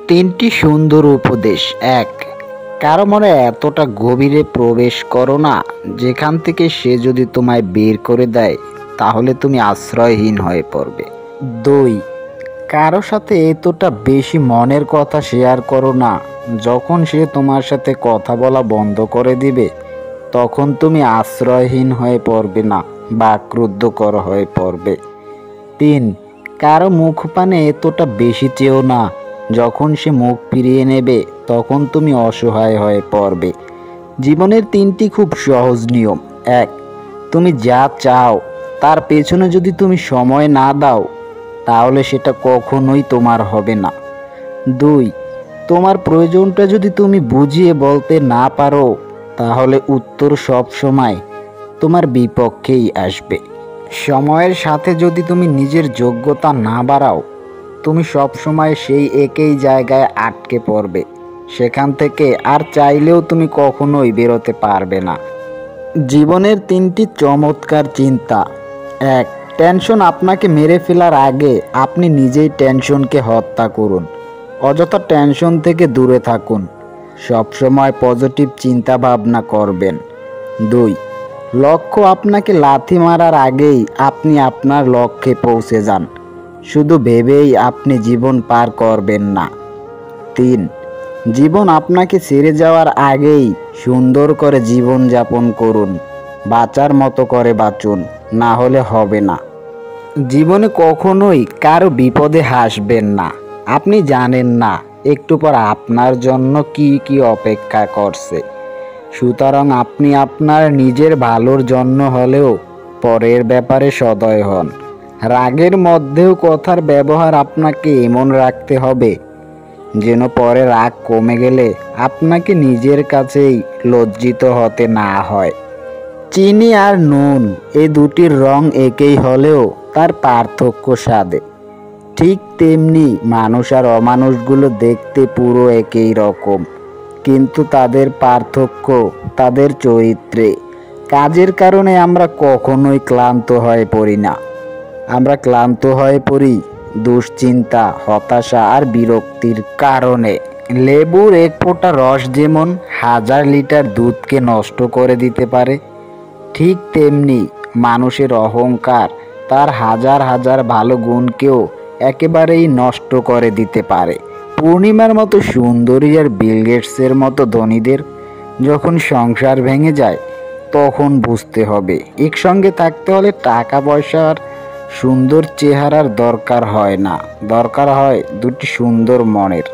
তিনটি সুন্দর উপদেশ। এক, কারো মনে এতটা গভীরে প্রবেশ করো না যেখান থেকে সে যদি তোমায় বের করে দেয় তাহলে তুমি আশ্রয়হীন হয়ে পড়বে। দুই, কারো সাথে এতটা বেশি মনের কথা শেয়ার করো না যখন সে তোমার সাথে কথা বলা বন্ধ করে দিবে তখন তুমি আশ্রয়হীন হয়ে পড়বে না বা ক্রুদ্ধকর হয়ে পড়বে। তিন, কারো মুখপানে এতটা বেশি চেও না যখন সে মুখ ফিরিয়ে নেবে তখন তুমি অসহায় হয়ে পড়বে। জীবনের তিনটি খুব সহজ নিয়ম। এক, তুমি যা চাও তার পেছনে যদি তুমি সময় না দাও তাহলে সেটা কখনোই তোমার হবে না। দুই, তোমার প্রয়োজনটা যদি তুমি বুঝিয়ে বলতে না পারো তাহলে উত্তর সব সময় তোমার বিপক্ষেই আসবে। সময়ের সাথে যদি তুমি নিজের যোগ্যতা না বাড়াও তুমি সব সময় সেই একই জায়গায় আটকে পড়বে, সেখান থেকে আর চাইলেও তুমি কখনোই বেরোতে পারবে না। জীবনের তিনটি চমৎকার চিন্তা। এক, টেনশন আপনাকে মেরে ফেলার আগে আপনি নিজেই টেনশনকে হত্যা করুন। অযথা টেনশন থেকে দূরে থাকুন, সবসময় পজিটিভ চিন্তা ভাবনা করবেন। দুই, লক্ষ্য আপনাকে লাথি মারার আগেই আপনি আপনার লক্ষ্যে পৌঁছে যান, শুধু ভেবেই আপনি জীবন পার করবেন না। তিন, জীবন আপনাকে ছেড়ে যাওয়ার আগেই সুন্দর করে জীবন যাপন করুন, বাঁচার মতো করে বাঁচুন, না হলে হবে না। জীবনে কখনোই কারো বিপদে হাসবেন না, আপনি জানেন না একটু পর আপনার জন্য কি কি অপেক্ষা করছে। সুতরাং আপনি আপনার নিজের ভালোর জন্য হলেও পরের ব্যাপারে সদয় হন। রাগের মধ্যেও কথার ব্যবহার আপনাকে এমন রাখতে হবে যেন পরে রাগ কমে গেলে আপনাকে নিজের কাছেই লজ্জিত হতে না হয়। চিনি আর নুন এই দুটির রং একই হলেও তার পার্থক্য স্বাদে। ঠিক তেমনি মানুষ আর অমানুষগুলো দেখতে পুরো একই রকম, কিন্তু তাদের পার্থক্য তাদের চরিত্রে। কাজের কারণে আমরা কখনোই ক্লান্ত হয়ে পড়ি না, আমরা ক্লান্ত হয়ে পড়ি দুশ্চিন্তা, হতাশা আর বিরক্তির কারণে। লেবুর এক ফোঁটা রস যেমন 1000 লিটার দুধকে নষ্ট করে দিতে পারে, ঠিক তেমনি মানুষের অহংকার তার হাজার হাজার ভালো গুণকেও একেবারেই নষ্ট করে দিতে পারে। পূর্ণিমার মতো সুন্দরী আর বিল গেটসের মতো ধনীদের যখন সংসার ভেঙে যায় তখন বুঝতে হবে একসঙ্গে থাকতে হলে টাকা পয়সার সুন্দর চেহারার দরকার হয় না, দরকার হয় দুটি সুন্দর মনের।